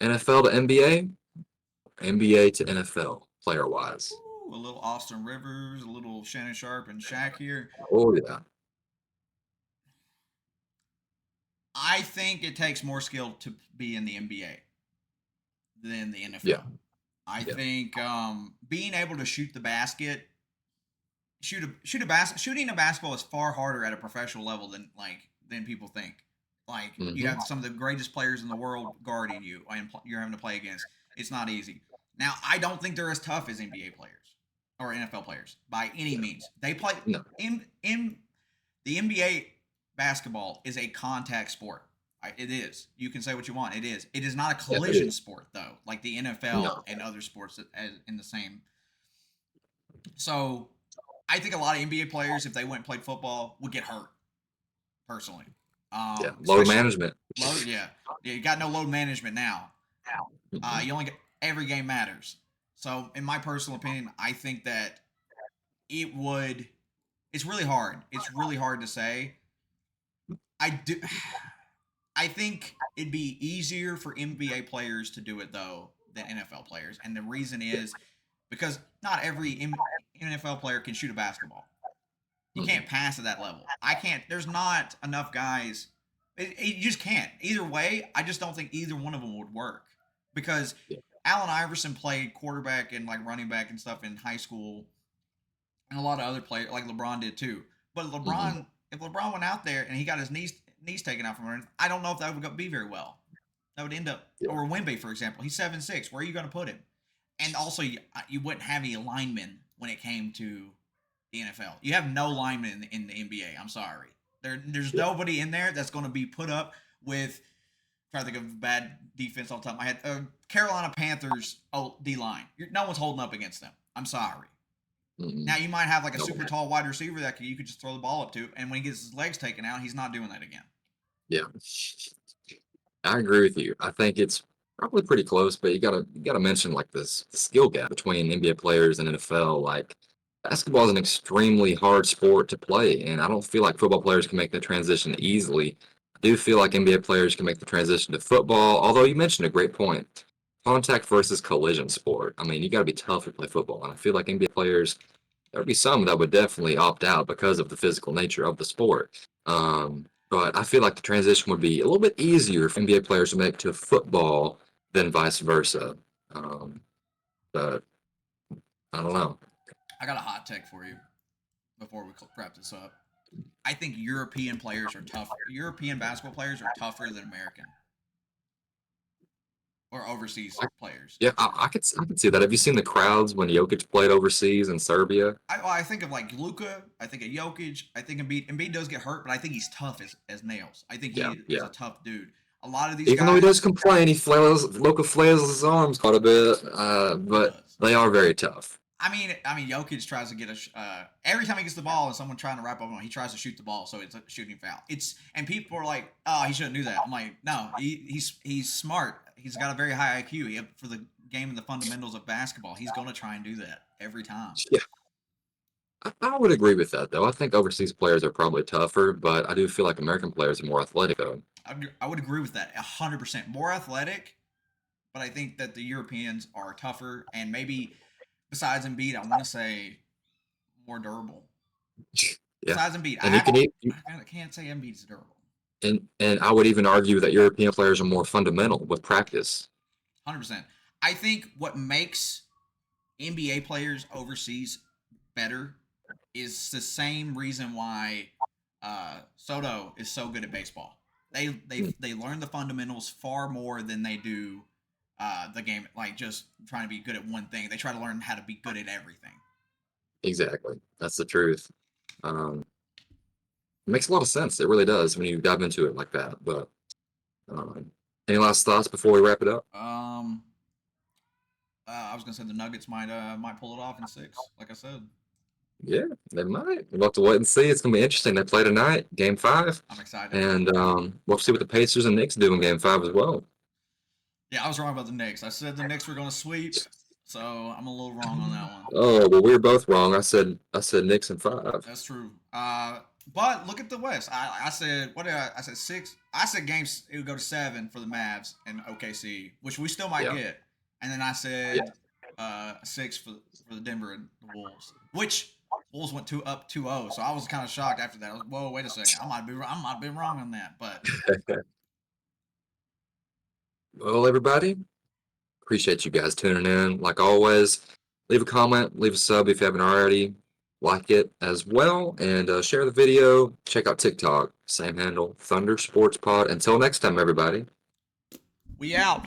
NFL to NBA, NBA to NFL, player wise. Ooh, a little Austin Rivers, a little Shannon Sharp and Shaq here. Oh yeah, I think it takes more skill to be in the NBA than the yeah, NFL. I yeah. think being able to shoot the basket, shooting a basketball is far harder at a professional level than people think. Like you Hmm. have some of the greatest players in the world guarding you, and you're having to play against. It's not easy. Now, I don't think they're as tough as NBA players or NFL players by any Yeah. means. They play No. in the NBA. Basketball is a contact sport. It is. You can say what you want. It is. It is not a Yeah, it collision is. sport though, like the NFL No. and other sports in the same. So, I think a lot of NBA players, if they went and played football, would get hurt. Personally, Yeah. Load especially management. load. Yeah, yeah. You got no load management now. Hmm. You only get every game matters. So, in my personal opinion, I think that it would. It's really hard. It's really hard to say. I do. I think it'd be easier for NBA players to do it though than NFL players, and the reason is because not every NFL player can shoot a basketball. You Hmm. can't pass at that level. I can't. There's not enough guys. You just can't. Either way, I just don't think either one of them would work because Yeah. Allen Iverson played quarterback and like running back and stuff in high school, and a lot of other players like LeBron did too. But Hmm. if LeBron went out there and he got his knees taken out from him, I don't know if that would be very well. That would end up, Yeah. or Wemby, for example, he's 7'6". Where are you going to put him? And also, you wouldn't have any linemen when it came to the NFL. You have no linemen in the NBA. I'm sorry. There's Yeah. nobody in there that's going to be put up with. I'm trying to think of bad defense off the top of my head. Carolina Panthers D line. No one's holding up against them. I'm sorry. Hmm. Now you might have like a No. super tall wide receiver that you could just throw the ball up to, and when he gets his legs taken out, he's not doing that again. Yeah. I agree with you. I think it's probably pretty close, but you gotta mention like this skill gap between NBA players and NFL. Like basketball is an extremely hard sport to play, and I don't feel like football players can make the transition easily. I do feel like NBA players can make the transition to football, although you mentioned a great point. Contact versus collision sport. I mean, you gotta be tough to play football, and I feel like NBA players there would be some that would definitely opt out because of the physical nature of the sport. But I feel like the transition would be a little bit easier for NBA players to make to football than vice versa. Um, but I don't know. I got a hot take for you before we wrap this up. I think European players are tough. European basketball players are tougher than American or overseas I, players. yeah, I could see that. Have you seen the crowds when Jokic played overseas in Serbia? I think of like Luca. I think of Jokic. I think Embiid. Embiid does get hurt, but I think he's tough as nails. I think Yeah, he is yeah. a tough dude. A lot of these Even though he does guys, complain, Luka flails his arms quite a bit, he but does. they are very tough. I mean, Jokic tries to get every time he gets the ball and someone trying to wrap up on him, he tries to shoot the ball, so it's a shooting foul. And people are like, "Oh, he shouldn't do that." I'm like, "No, he's smart. He's got a very high IQ. For the game and the fundamentals of basketball, he's going to try and do that every time." Yeah, I would agree with that, though. I think overseas players are probably tougher, but I do feel like American players are more athletic, though. I would agree with that 100%. More athletic, but I think that the Europeans are tougher and maybe besides Embiid, I want to say more durable. Yeah, Besides Embiid, and you can eat, I can't say Embiid's durable. and I would even argue that European players are more fundamental with practice. 100%. I think what makes NBA players overseas better is the same reason why Soto is so good at baseball. They learn the fundamentals far more than they do the game, like just trying to be good at one thing. They try to learn how to be good at everything. Exactly, that's the truth. It makes a lot of sense. It really does when you dive into it like that. But um, any last thoughts before we wrap it up? Um, I was gonna say the Nuggets might pull it off in six, like I said. Yeah, they might. We'll have to wait and see. It's gonna be interesting. They play tonight, Game Five, I'm excited. and we'll see what the Pacers and Knicks do in Game Five as well. Yeah, I was wrong about the Knicks. I said the Knicks were gonna sweep, so I'm a little wrong on that one. Oh well, we were both wrong. I said Knicks in five. That's true. But look at the West. I said what did I said six. I said games it would go to 7 for the Mavs and OKC, which we still might Yeah. get. And then I Yeah. said 6 for the Denver and the Wolves, which Wolves went up 2-0. So I was kind of shocked after that. I was, whoa, wait a second, I might be wrong on that. But Well, everybody, appreciate you guys tuning in. Like always, leave a comment, leave a sub if you haven't already. Like it as well, and share the video. Check out TikTok, same handle, Thunder Sports Pod. Until next time, everybody. we out.